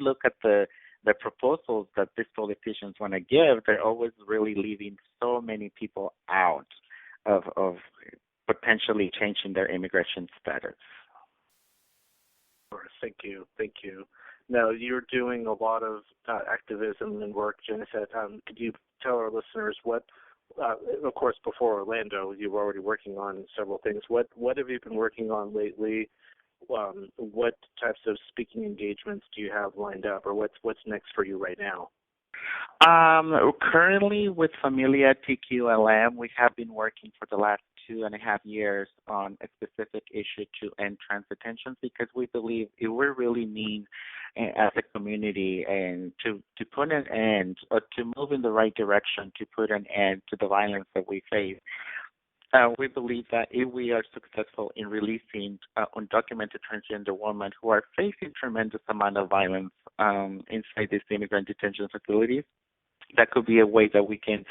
look at the proposals that these politicians want to give, they're always really leaving so many people out of potentially changing their immigration status. Thank you. Thank you. Now, you're doing a lot of activism and work, Jennicet. Could you tell our listeners what, of course, before Orlando, you were already working on several things. What have you been working on lately? What types of speaking engagements do you have lined up, or what's next for you right now? Currently with FAMILIA TQLM, we have been working for the last 2.5 years on a specific issue to end trans detentions, because we believe it will really mean as a community and to put an end or to move in the right direction to put an end to the violence that we face. We believe that if we are successful in releasing undocumented transgender women who are facing tremendous amount of violence inside these immigrant detention facilities, that could be a way that we can,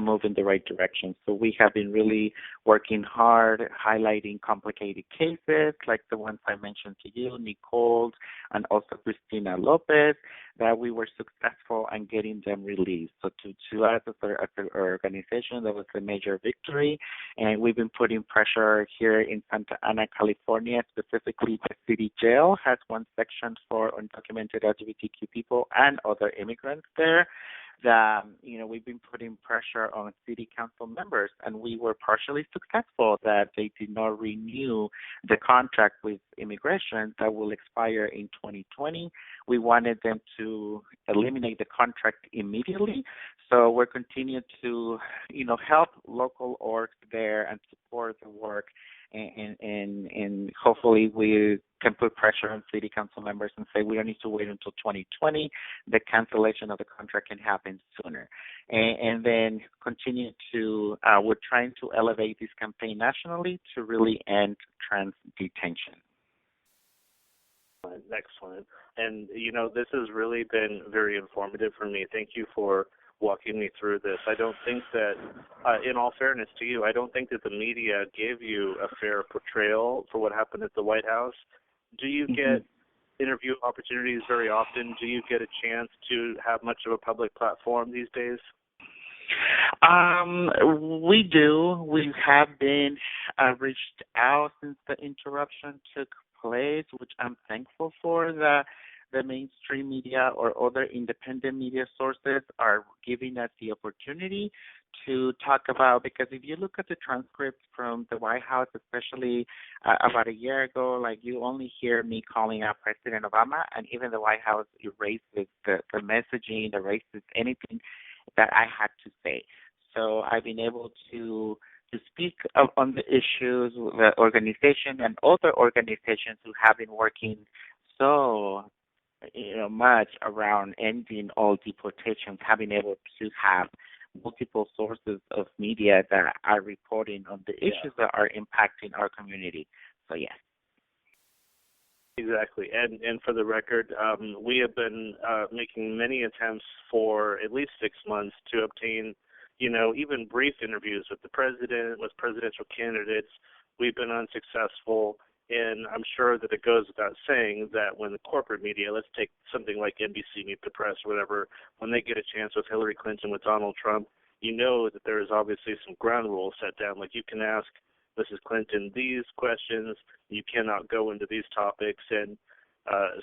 move in the right direction. So we have been really working hard, highlighting complicated cases like the ones I mentioned to you, Nicole's, and also Cristina Lopez, that we were successful in getting them released. So to us as an organization, that was a major victory, and we've been putting pressure here in Santa Ana, California, specifically the city jail has one section for undocumented LGBTQ people and other immigrants there. That, we've been putting pressure on city council members, and we were partially successful that they did not renew the contract with immigration that will expire in 2020. We wanted them to eliminate the contract immediately. So we're continuing to, help local orgs there and support the work. And hopefully we can put pressure on city council members and say we don't need to wait until 2020. The cancellation of the contract can happen sooner. And then continue to, we're trying to elevate this campaign nationally to really end trans detention. Excellent. And, this has really been very informative for me. Thank you for walking me through this. I don't think that, in all fairness to you, I don't think that the media gave you a fair portrayal for what happened at the White House. Do you get interview opportunities very often? Do you get a chance to have much of a public platform these days? We do. We have been reached out since the interruption took place, which I'm thankful for. The mainstream media or other independent media sources are giving us the opportunity to talk about, because if you look at the transcripts from the White House, especially about a year ago, like you only hear me calling out President Obama, and even the White House erases the messaging, erases anything that I had to say. So I've been able to speak on the issues, the organization and other organizations who have been working so much around ending all deportations, have been able to have multiple sources of media that are reporting on the issues that are impacting our community. So, yes. Exactly. And for the record, we have been making many attempts for at least 6 months to obtain, even brief interviews with the president, with presidential candidates. We've been unsuccessful. And I'm sure that it goes without saying that when the corporate media, let's take something like NBC, Meet the Press, or whatever, when they get a chance with Hillary Clinton, with Donald Trump, that there is obviously some ground rules set down. Like you can ask Mrs. Clinton these questions, you cannot go into these topics. And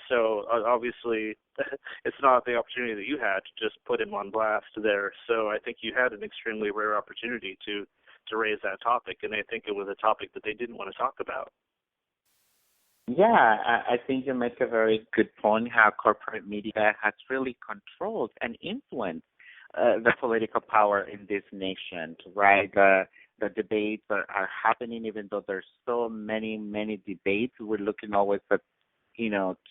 so obviously it's not the opportunity that you had to just put him on blast there. So I think you had an extremely rare opportunity to raise that topic, and I think it was a topic that they didn't want to talk about. Yeah, I think you make a very good point how corporate media has really controlled and influenced the political power in this nation, right? The debates are happening, even though there's so many debates. We're looking always at,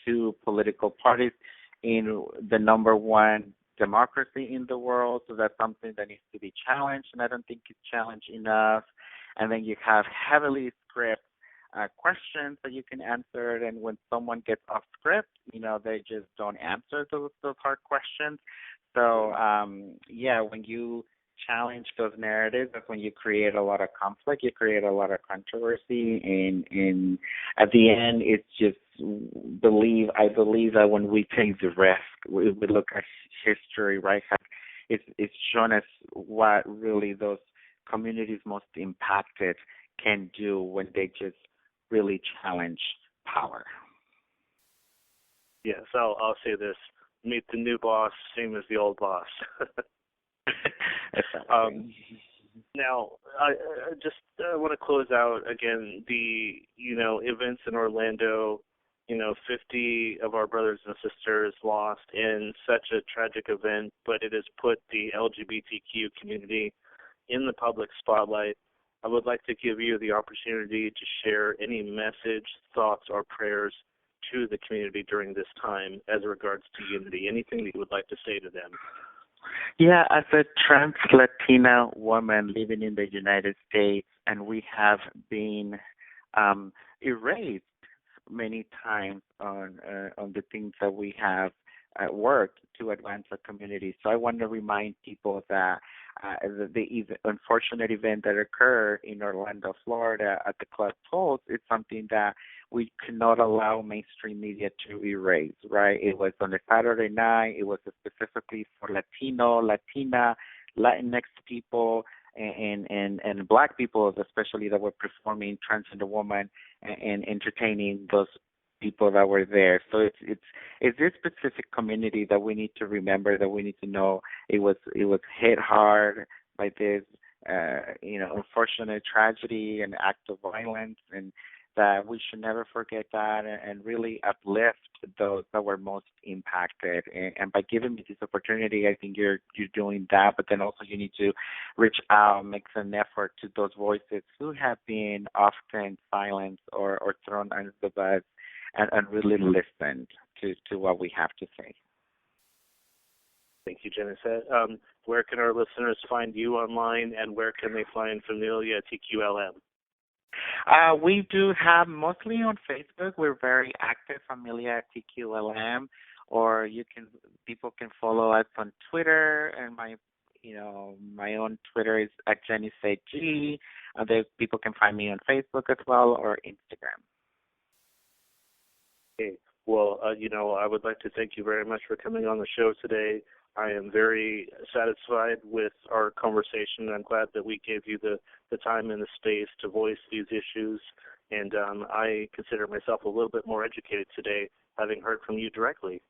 two political parties in the number one democracy in the world. So that's something that needs to be challenged, and I don't think it's challenged enough. And then you have heavily scripted questions that you can answer, and when someone gets off script, they just don't answer those hard questions. So, when you challenge those narratives, that's when you create a lot of conflict, you create a lot of controversy, and at the end, it's just I believe that when we take the risk, we look at history, right? It's shown us what really those communities most impacted can do when they just really challenge power. Yes, I'll say this: meet the new boss, same as the old boss. Now, I just want to close out again the events in Orlando. 50 of our brothers and sisters lost in such a tragic event, but it has put the LGBTQ community in the public spotlight. I would like to give you the opportunity to share any message, thoughts, or prayers to the community during this time as regards to unity. Anything that you would like to say to them? Yeah, as a trans Latina woman living in the United States, and we have been erased many times on the things that we have worked to advance the community. So I want to remind people that the unfortunate event that occurred in Orlando, Florida at the Club Pulse is something that we cannot allow mainstream media to erase, right? It was on a Saturday night. It was specifically for Latino, Latina, Latinx people, and Black people, especially that were performing transgender women and entertaining those people that were there. So it's this specific community that we need to remember, that we need to know it was hit hard by this unfortunate tragedy and act of violence, and that we should never forget that and really uplift those that were most impacted. And by giving me this opportunity, I think you're doing that, but then also you need to reach out, make an effort to those voices who have been often silenced or thrown under the bus, and really listen to what we have to say. Thank you, Jennicet. Where can our listeners find you online, and where can they find Familia TQLM? We do have mostly on Facebook. We're very active, Familia TQLM, or people can follow us on Twitter, and my own Twitter is at jennicet-g. People can find me on Facebook as well, or Instagram. Okay. Well, I would like to thank you very much for coming on the show today. I am very satisfied with our conversation. I'm glad that we gave you the time and the space to voice these issues, and I consider myself a little bit more educated today, having heard from you directly.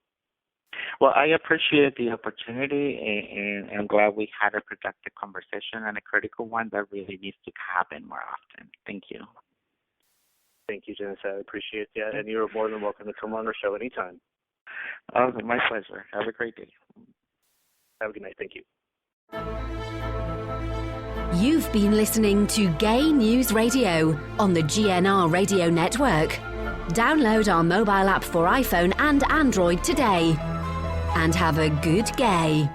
Well, I appreciate the opportunity, and I'm glad we had a productive conversation and a critical one that really needs to happen more often. Thank you. Thank you, Jennicet. I appreciate that, and you're more than welcome to come on our show anytime. Oh, my pleasure. Have a great day. Have a good night. Thank you. You've been listening to Gay News Radio on the GNR Radio Network. Download our mobile app for iPhone and Android today. And have a good gay.